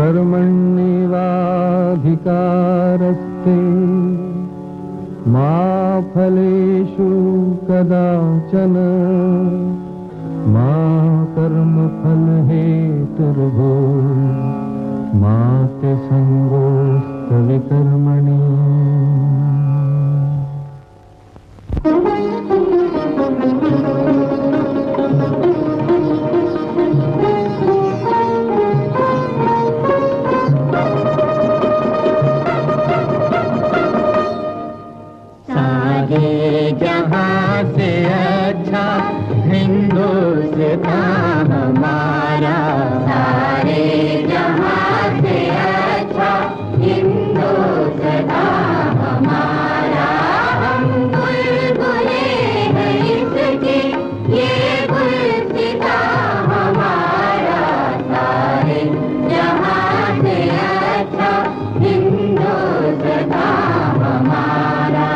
कर्मण्येवाधिकारस्ते मा फलेषु कदाचन मा कर्मफलहेतुर्भूः मा ते संगोऽस्त्वविकर्मणि। जहाँ से अच्छा हिंदुस्तान हमारा, सारे जहाँ से अच्छा हिंदुस्तान हमारा। हम बुलबुले हैं इसके, ये गुलसिता हमारा, सारे जहाँ से अच्छा हिंदुस्तान हमारा।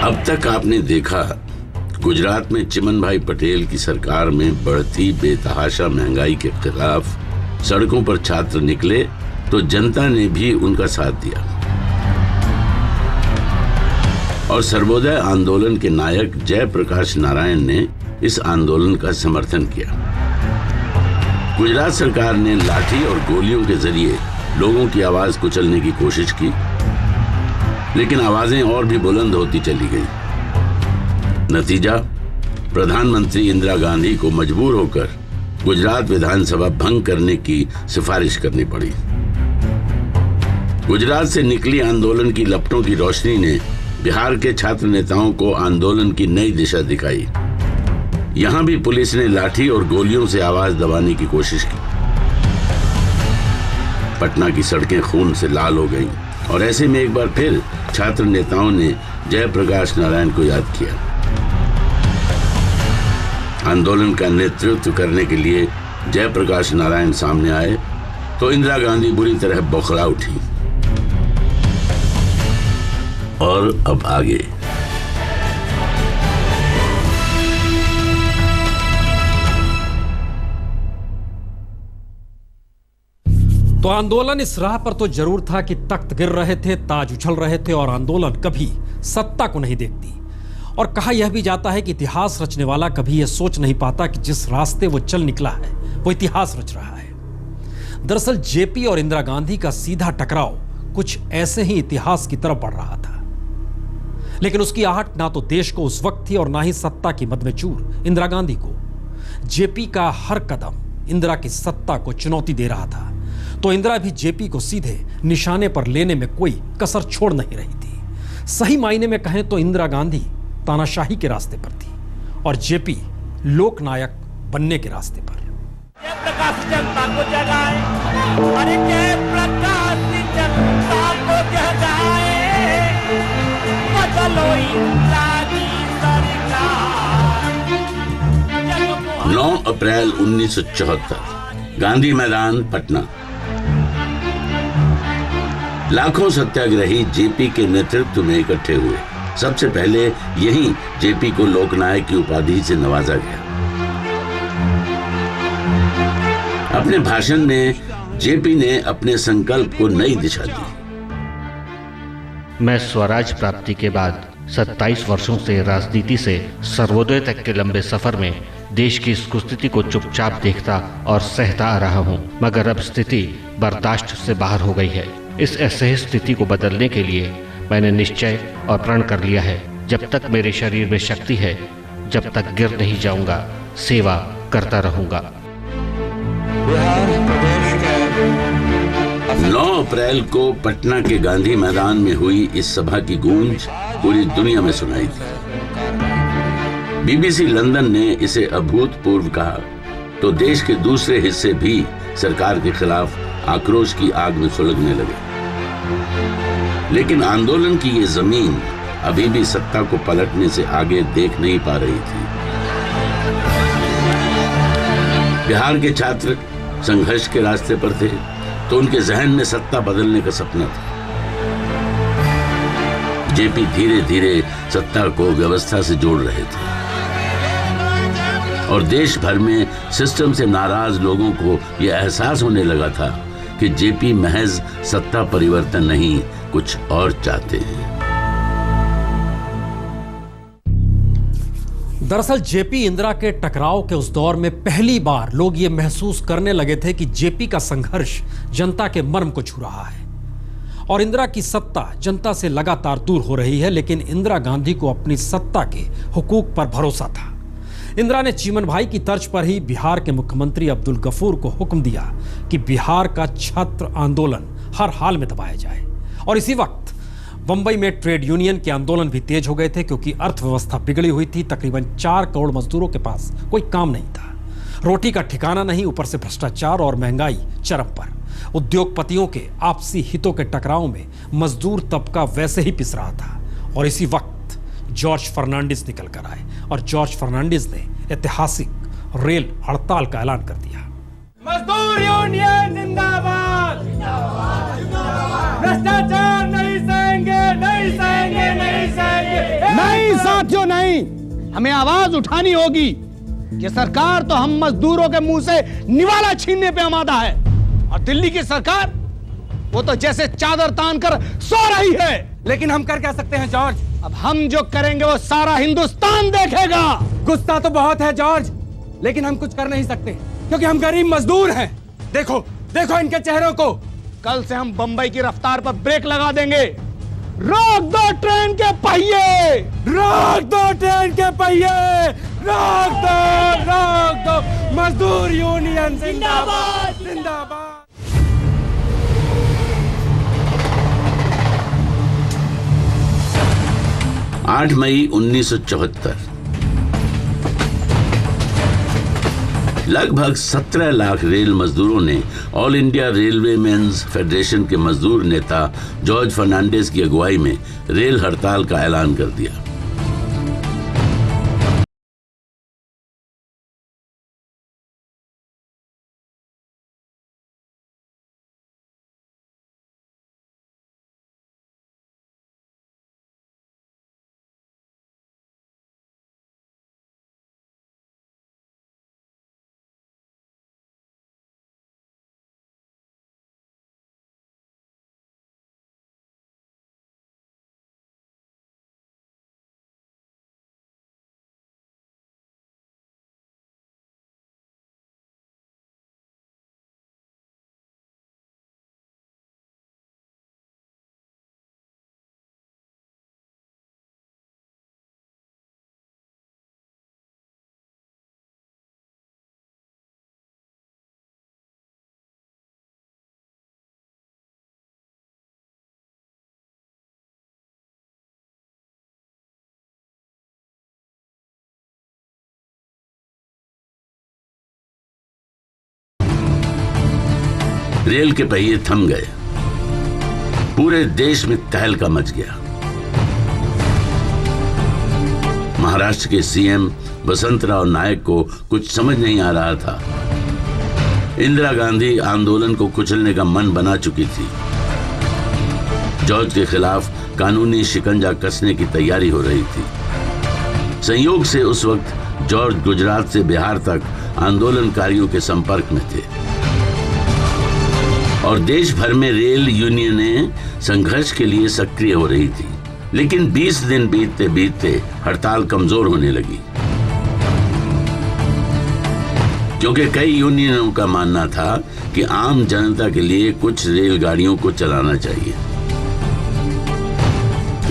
अब तक आपने देखा गुजरात में चिमन भाई पटेल की सरकार में बढ़ती बेतहाशा महंगाई के खिलाफ सड़कों पर छात्र निकले तो जनता ने भी उनका साथ दिया और सर्वोदय आंदोलन के नायक जयप्रकाश नारायण ने इस आंदोलन का समर्थन किया। गुजरात सरकार ने लाठी और गोलियों के जरिए लोगों की आवाज कुचलने की कोशिश की, लेकिन आवाजें और भी बुलंद होती चली गई। नतीजा, प्रधानमंत्री इंदिरा गांधी को मजबूर होकर गुजरात विधानसभा भंग करने की सिफारिश करनी पड़ी। गुजरात से निकली आंदोलन की लपटों की रोशनी ने बिहार के छात्र नेताओं को आंदोलन की नई दिशा दिखाई। यहां भी पुलिस ने लाठी और गोलियों से आवाज दबाने की कोशिश की। पटना की सड़कें खून से लाल हो गईं और ऐसे में एक बार फिर छात्र नेताओं ने जयप्रकाश नारायण को याद किया। आंदोलन का नेतृत्व करने के लिए जयप्रकाश नारायण सामने आए तो इंदिरा गांधी बुरी तरह बौखला उठी। और अब आगे तो आंदोलन इस राह पर तो जरूर था कि तख्त गिर रहे थे, ताज उछल रहे थे और आंदोलन कभी सत्ता को नहीं देखती। और कहा यह भी जाता है कि इतिहास रचने वाला कभी यह सोच नहीं पाता कि जिस रास्ते वो चल निकला है वो इतिहास रच रहा है। दरअसल जेपी और इंदिरा गांधी का सीधा टकराव कुछ ऐसे ही इतिहास की तरफ बढ़ रहा था, लेकिन उसकी आहट ना तो देश को उस वक्त थी और ना ही सत्ता की मद में चूर इंदिरा गांधी को। जेपी का हर कदम इंदिरा की सत्ता को चुनौती दे रहा था, तो इंदिरा भी जेपी को सीधे निशाने पर लेने में कोई कसर छोड़ नहीं रही थी। सही मायने में कहें तो इंदिरा गांधी तानाशाही के रास्ते पर थी और जेपी लोकनायक बनने के रास्ते पर। जयप्रकाश जनता को जगाए, अरे जयप्रकाश जनता को जगाए, बदलो इंदिराजी सरकार। 9 अप्रैल 1974 गांधी मैदान, पटना। लाखों सत्याग्रही जेपी के नेतृत्व में इकट्ठे हुए। सबसे पहले यहीं जेपी को लोकनायक की उपाधि से नवाजा गया। अपने भाषण में जेपी ने अपने संकल्प को नई दिशा दी। मैं स्वराज प्राप्ति के बाद 27 वर्षों से राजनीति से सर्वोदय तक के लंबे सफर में देश की इस कुस्थिति को चुपचाप देखता और सहता आ रहा हूँ, मगर अब स्थिति बर्दाश्त से बाहर हो गई है। इस असह्य स्थिति को बदलने के लिए मैंने निश्चय और प्रण कर लिया है, जब तक मेरे शरीर में शक्ति है, जब तक गिर नहीं जाऊंगा, सेवा करता रहूंगा। 9 अप्रैल को पटना के गांधी मैदान में हुई इस सभा की गूंज पूरी दुनिया में सुनाई थी। बीबीसी लंदन ने इसे अभूतपूर्व कहा तो देश के दूसरे हिस्से भी सरकार के खिलाफ आक्रोश की आग में सुलगने लगे। लेकिन आंदोलन की ये जमीन अभी भी सत्ता को पलटने से आगे देख नहीं पा रही थी। बिहार के छात्र संघर्ष के रास्ते पर थे तो उनके जहन में सत्ता बदलने का सपना था। जेपी धीरे धीरे सत्ता को व्यवस्था से जोड़ रहे थे और देश भर में सिस्टम से नाराज लोगों को यह एहसास होने लगा था कि जेपी महज सत्ता परिवर्तन नहीं, कुछ और चाहते हैं। दरअसल जेपी इंदिरा के टकराव के उस दौर में पहली बार लोग ये महसूस करने लगे थे कि जेपी का संघर्ष जनता के मर्म को छू रहा है और इंदिरा की सत्ता जनता से लगातार दूर हो रही है। लेकिन इंदिरा गांधी को अपनी सत्ता के हुकूक पर भरोसा था। इंदिरा ने चिमन भाई की तर्ज पर ही बिहार के मुख्यमंत्री अब्दुल गफूर को हुक्म दिया कि बिहार का छात्र आंदोलन हर हाल में दबाया जाए। और इसी वक्त बंबई में ट्रेड यूनियन के आंदोलन भी तेज हो गए थे, क्योंकि अर्थव्यवस्था बिगड़ी हुई थी। तकरीबन 4 करोड़ मजदूरों के पास कोई काम नहीं था, रोटी का ठिकाना नहीं, ऊपर से भ्रष्टाचार और महंगाई चरम पर। उद्योगपतियों के आपसी हितों के टकराव में मजदूर तबका वैसे ही पिस रहा था। और इसी वक्त जॉर्ज फर्नांडिस निकल कर आए और जॉर्ज फर्नांडिस ने ऐतिहासिक रेल हड़ताल का ऐलान कर दिया। मजदूर यूनियन जिंदाबाद, भ्रष्टाचार नहीं सहेंगे, नहीं सहेंगे, नहीं सहेंगे, नहीं साथियों नहीं, हमें आवाज उठानी होगी कि सरकार तो हम मजदूरों के मुंह से निवाला छीनने पे आमादा है, और दिल्ली की सरकार वो तो जैसे चादर तान कर सो रही है। लेकिन हम कर क्या सकते हैं जॉर्ज? अब हम जो करेंगे वो सारा हिंदुस्तान देखेगा। गुस्सा तो बहुत है जॉर्ज, लेकिन हम कुछ कर नहीं सकते क्योंकि हम गरीब मजदूर हैं। देखो देखो इनके चेहरों को। कल से हम बंबई की रफ्तार पर ब्रेक लगा देंगे। रोक दो ट्रेन के पहिए, रोक दो ट्रेन के पहिए, रोक दो मजदूर यूनियन जिंदाबाद जिंदाबाद। 8 मई 1974 लगभग 17 लाख रेल मजदूरों ने All India Railway Men's Federation के मजदूर नेता जॉर्ज फर्नांडिस की अगुवाई में रेल हड़ताल का ऐलान कर दिया। रेल के पहिए थम गए। पूरे देश में तहलका मच गया। महाराष्ट्र के सीएम वसंतराव नायक को कुछ समझ नहीं आ रहा था। इंदिरा गांधी आंदोलन को कुचलने का मन बना चुकी थी। जॉर्ज के खिलाफ कानूनी शिकंजा कसने की तैयारी हो रही थी। संयोग से उस वक्त जॉर्ज गुजरात से बिहार तक आंदोलनकारियों के संपर्क में थे और देश भर में रेल यूनियनें संघर्ष के लिए सक्रिय हो रही थी। लेकिन 20 दिन बीतते बीतते हड़ताल कमजोर होने लगी, क्योंकि कई यूनियनों का मानना था कि आम जनता के लिए कुछ रेलगाड़ियों को चलाना चाहिए।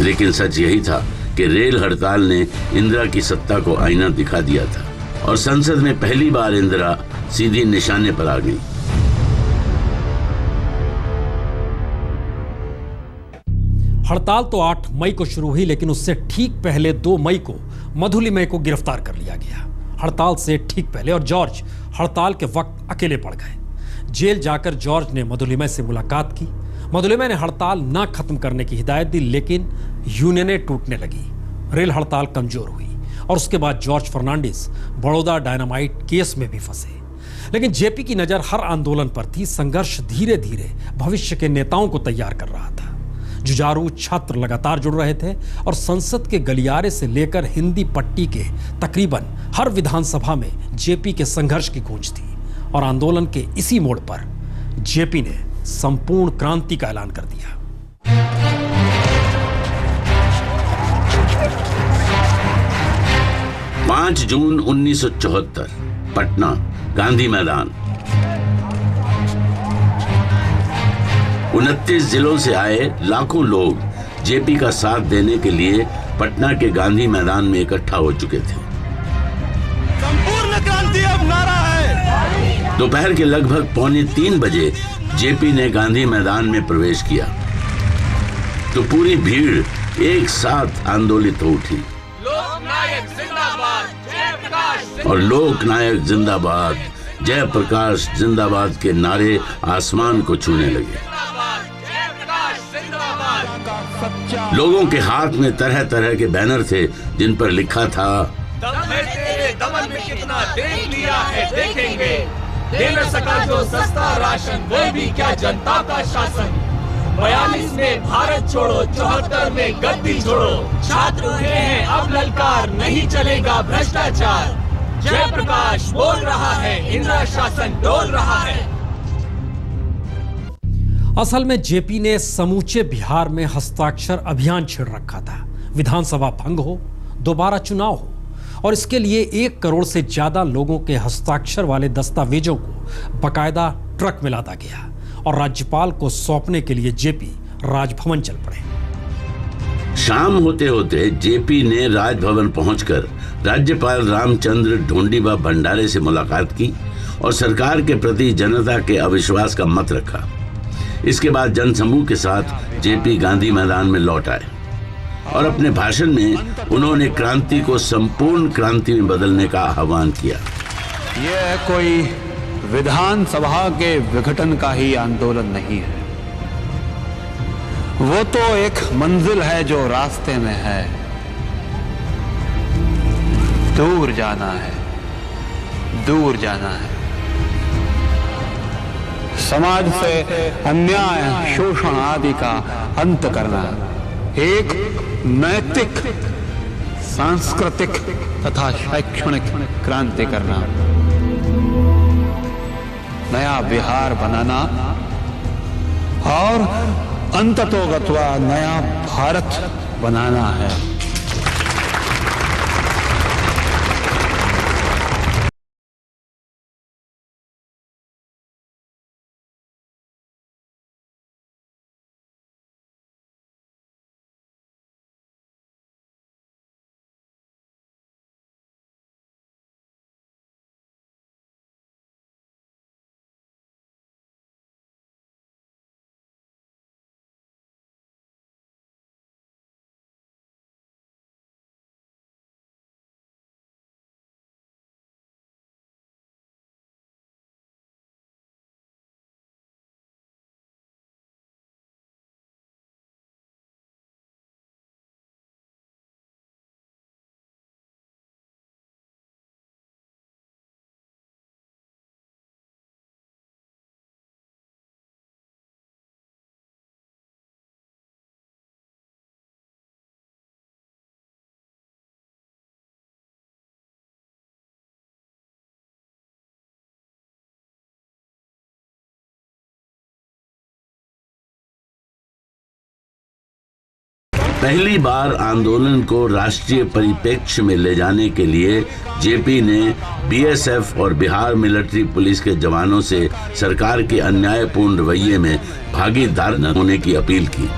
लेकिन सच यही था कि रेल हड़ताल ने इंदिरा की सत्ता को आईना दिखा दिया था और संसद में पहली बार इंदिरा सीधी निशाने पर आ गई। हड़ताल तो 8 मई को शुरू हुई, लेकिन उससे ठीक पहले 2 मई को मधुलिमय को गिरफ्तार कर लिया गया। हड़ताल से ठीक पहले, और जॉर्ज हड़ताल के वक्त अकेले पड़ गए। जेल जाकर जॉर्ज ने मधुलिमय से मुलाकात की। मधुलिमय ने हड़ताल न खत्म करने की हिदायत दी, लेकिन यूनियनें टूटने लगी। रेल हड़ताल कमजोर हुई और उसके बाद जॉर्ज फर्नांडिस बड़ौदा डायनामाइट केस में भी फंसे। लेकिन जेपी की नजर हर आंदोलन पर थी। संघर्ष धीरे धीरे भविष्य के नेताओं को तैयार कर रहा था। जुझारू छात्र लगातार जुड़ रहे थे और संसद के गलियारे से लेकर हिंदी पट्टी के तकरीबन हर विधानसभा में जेपी के संघर्ष की गूंज थी। और आंदोलन के इसी मोड़ पर जेपी ने संपूर्ण क्रांति का ऐलान कर दिया। 5 जून 1974 पटना, गांधी मैदान। 29 जिलों से आए लाखों लोग जेपी का साथ देने के लिए पटना के गांधी मैदान में इकट्ठा हो चुके थे। संपूर्ण क्रांति अब नारा है। दोपहर के लगभग 2:45 बजे जेपी ने गांधी मैदान में प्रवेश किया तो पूरी भीड़ एक साथ आंदोलित हो उठी लोकनायक जिंदाबाद, जयप्रकाश और लोकनायक जिंदाबाद, जयप्रकाश जिंदाबाद के नारे आसमान को छूने लगे। लोगों के हाथ में तरह तरह के बैनर थे जिन पर लिखा था, दम है तेरे दमन में कितना देख लिया है देखेंगे, दे न सका जो सस्ता राशन वो भी क्या जनता का शासन। 42 में भारत छोड़ो, 74 में गद्दी छोड़ो, छात्र उठे हैं अब ललकार, नहीं चलेगा भ्रष्टाचार। जयप्रकाश बोल रहा है, इंदिरा शासन डोल रहा है। असल में जेपी ने समूचे बिहार में हस्ताक्षर अभियान छेड़ रखा था। विधानसभा भंग हो, दोबारा चुनाव हो, और इसके लिए 1 करोड़ से ज्यादा लोगों के हस्ताक्षर वाले दस्तावेजों को बकायदा ट्रक में लादा गया और राज्यपाल को सौंपने के लिए जेपी राजभवन चल पड़े। शाम होते होते जेपी ने राजभवन पहुंचकर राज्यपाल रामचंद्र ढोंडीबा भंडारे से मुलाकात की और सरकार के प्रति जनता के अविश्वास का मत रखा। इसके बाद जनसमूह के साथ जेपी गांधी मैदान में लौट आए और अपने भाषण में उन्होंने क्रांति को संपूर्ण क्रांति में बदलने का आह्वान किया। यह कोई विधानसभा के विघटन का ही आंदोलन नहीं है, वो तो एक मंजिल है जो रास्ते में है। दूर जाना है, दूर जाना है। समाज से अन्याय, शोषण आदि का अंत करना, एक नैतिक, सांस्कृतिक तथा शैक्षणिक क्रांति करना, नया बिहार बनाना और अंततोगत्वा नया भारत बनाना है। पहली बार आंदोलन को राष्ट्रीय परिप्रेक्ष्य में ले जाने के लिए जेपी ने बीएसएफ और बिहार मिलिट्री पुलिस के जवानों से सरकार के अन्यायपूर्ण रवैये में भागीदार न होने की अपील की।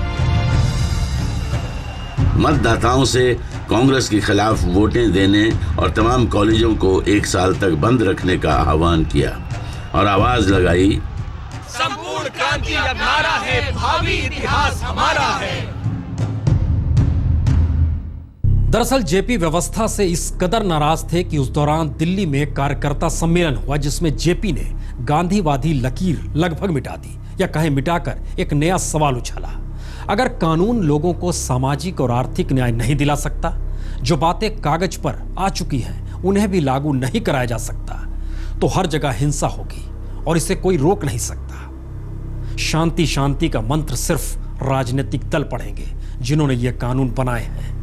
मतदाताओं से कांग्रेस के खिलाफ वोटें देने और तमाम कॉलेजों को 1 साल तक बंद रखने का आह्वान किया और आवाज लगाई, संपूर्ण क्रांति अब नारा है, भावी इतिहास हमारा है। दरअसल जेपी व्यवस्था से इस कदर नाराज थे कि उस दौरान दिल्ली में कार्यकर्ता सम्मेलन हुआ जिसमें जेपी ने गांधीवादी लकीर लगभग मिटा दी, या कहें मिटाकर एक नया सवाल उछाला। अगर कानून लोगों को सामाजिक और आर्थिक न्याय नहीं दिला सकता, जो बातें कागज पर आ चुकी हैं उन्हें भी लागू नहीं कराया जा सकता, तो हर जगह हिंसा होगी और इसे कोई रोक नहीं सकता। शांति शांति का मंत्र सिर्फ राजनीतिक दल पढ़ेंगे जिन्होंने ये कानून बनाए हैं।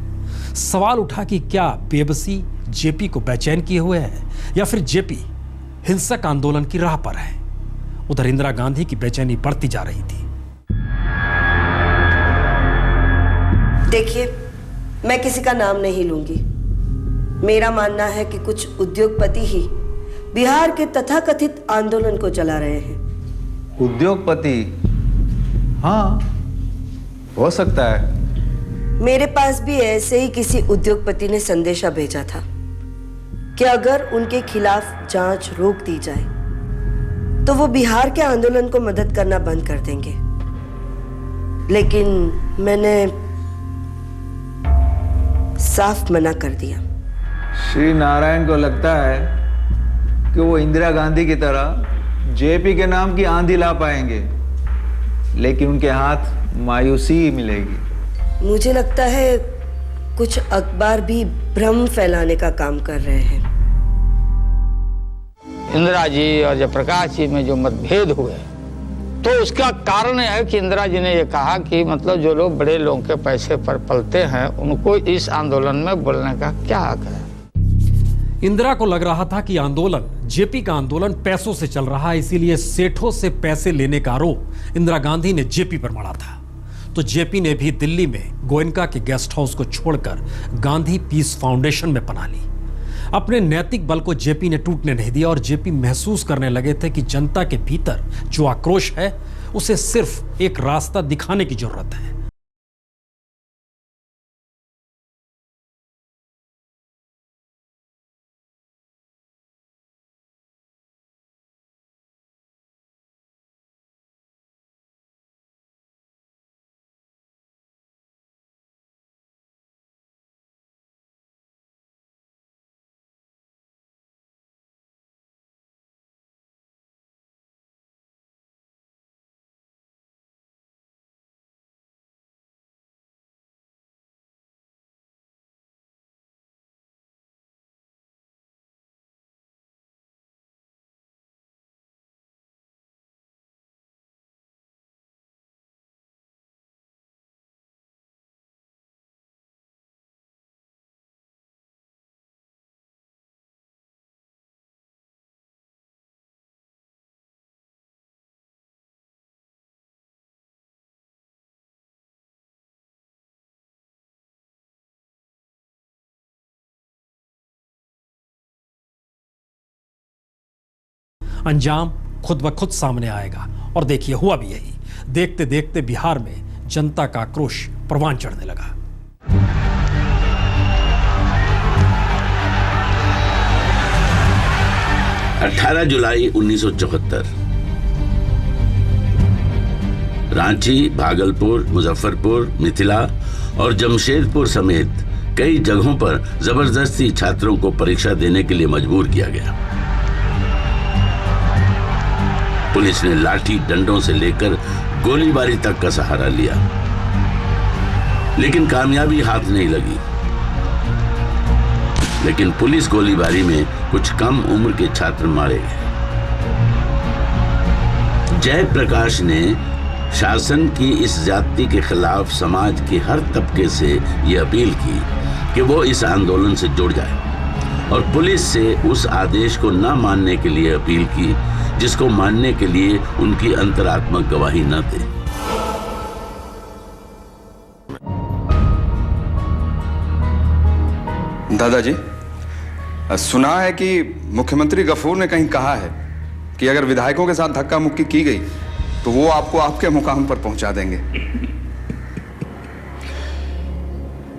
सवाल उठा कि क्या बेबसी जेपी को बेचैन किए हुए है या फिर जेपी हिंसक आंदोलन की राह पर है। उधर इंदिरा गांधी की बेचैनी बढ़ती जा रही थी। देखिए, मैं किसी का नाम नहीं लूंगी। मेरा मानना है कि कुछ उद्योगपति ही बिहार के तथाकथित आंदोलन को चला रहे हैं। उद्योगपति? हाँ, हो सकता है। मेरे पास भी ऐसे ही किसी उद्योगपति ने संदेशा भेजा था कि अगर उनके खिलाफ जांच रोक दी जाए तो वो बिहार के आंदोलन को मदद करना बंद कर देंगे। लेकिन मैंने साफ मना कर दिया। श्री नारायण को लगता है कि वो इंदिरा गांधी की तरह जेपी के नाम की आंधी ला पाएंगे, लेकिन उनके हाथ मायूसी ही मिलेगी। मुझे लगता है कुछ अखबार भी भ्रम फैलाने का काम कर रहे हैं। इंदिरा जी और जयप्रकाश जी में जो मतभेद हुए तो उसका कारण यह है कि इंदिरा जी ने ये कहा कि मतलब जो लोग बड़े लोगों के पैसे पर पलते हैं उनको इस आंदोलन में बोलने का क्या हक है। इंदिरा को लग रहा था कि आंदोलन, जेपी का आंदोलन पैसों से चल रहा है, इसीलिए सेठों से पैसे लेने का आरोप इंदिरा गांधी ने जेपी पर मढ़ा था। तो जेपी ने भी दिल्ली में गोयनका के गेस्ट हाउस को छोड़कर गांधी पीस फाउंडेशन में पनाह ली। अपने नैतिक बल को जेपी ने टूटने नहीं दिया और जेपी महसूस करने लगे थे कि जनता के भीतर जो आक्रोश है उसे सिर्फ एक रास्ता दिखाने की जरूरत है। अंजाम खुद ब खुद सामने आएगा और देखिए हुआ भी यही। देखते देखते बिहार में जनता का आक्रोश परवान चढ़ने लगा। अठारह जुलाई 1974 रांची, भागलपुर, मुजफ्फरपुर, मिथिला और जमशेदपुर समेत कई जगहों पर जबरदस्ती छात्रों को परीक्षा देने के लिए मजबूर किया गया। पुलिस ने लाठी डंडों से लेकर गोलीबारी तक का सहारा लिया, लेकिन कामयाबी हाथ नहीं लगी। लेकिन पुलिस गोलीबारी में कुछ कम उम्र के छात्र मारे गए। जयप्रकाश ने शासन की इस ज्यादती के खिलाफ समाज के हर तबके से यह अपील की कि वो इस आंदोलन से जुड़ जाए और पुलिस से उस आदेश को न मानने के लिए अपील की जिसको मानने के लिए उनकी अंतरात्मक गवाही न दे। दादाजी, सुना है कि मुख्यमंत्री गफूर ने कहीं कहा है कि अगर विधायकों के साथ धक्का मुक्की की गई तो वो आपको आपके मुकाम पर पहुंचा देंगे।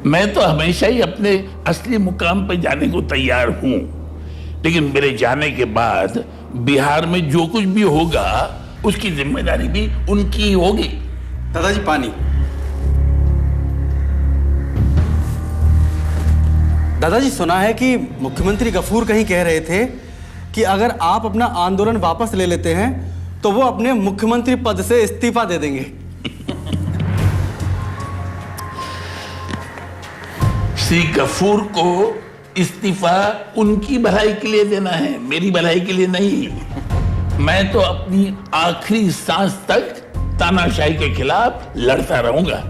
मैं तो हमेशा ही अपने असली मुकाम पर जाने को तैयार हूं, लेकिन मेरे जाने के बाद बिहार में जो कुछ भी होगा उसकी जिम्मेदारी भी उनकी ही होगी। दादाजी, पानी। दादाजी, सुना है कि मुख्यमंत्री गफूर कहीं कह रहे थे कि अगर आप अपना आंदोलन वापस ले लेते हैं तो वो अपने मुख्यमंत्री पद से इस्तीफा दे देंगे। श्री गफूर को इस्तीफा उनकी भलाई के लिए देना है, मेरी भलाई के लिए नहीं। मैं तो अपनी आखिरी सांस तक तानाशाही के खिलाफ लड़ता रहूंगा।